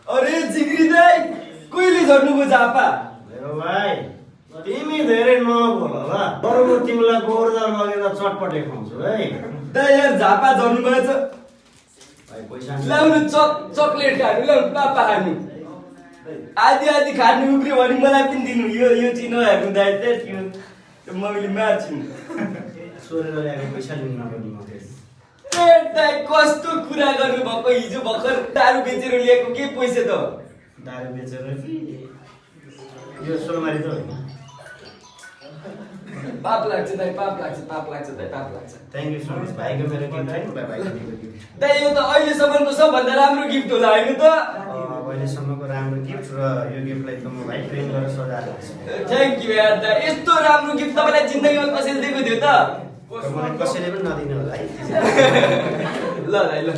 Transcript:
अरे जिग्री दाइ कहिले झर्नुभयो झापा? मेरो भाइ तिमी धेरै नबोल ल। बरु म तिमीलाई गोरदार लगेर चटपटे खुवाउँछु है। दाइ यार झापा झर्नुभएछ। भाइ पैसा ल्याउनु चकलेट खानु, ल्याउनु पापा खानु। आधी आधी खानु उब्रियो भने मलाई पनि दिनु। यो चिनो हेर्नु दाइ त्यो मैले मार्छु। सोरेर ल्याएको पैसा लिनु नपर्ने म फेरि। ए दाइ कस्तो कुरा गर्नुभएको? हिजो भर्खर दारु बेचेर ल्याएको के पैसा त? दारु बेचेर कि यो सोलमारी त होइन। पाप लाग्छ दाइ, पाप लाग्छ दाइ, पाप लाग्छ। Thank you so much. भाइको मेरो गिफ्ट है, भाइको गिफ्ट। दाइ यो त अहिलेसम्मको सबभन्दा राम्रो गिफ्ट होला होइन त? अहिलेसम्मको राम्रो गिफ्ट र यो गिफ्टलाई त म भाइ फ्रेम गरेर सजाएर राख्छु। थ्याङ्क यू यार दाइ। यस्तो राम्रो गिफ्ट तपाईँलाई जिन्दगीमा कसैले दिएको थियो त? मलाई कसैले पनि नदिनु होला है। ल दाइ ल।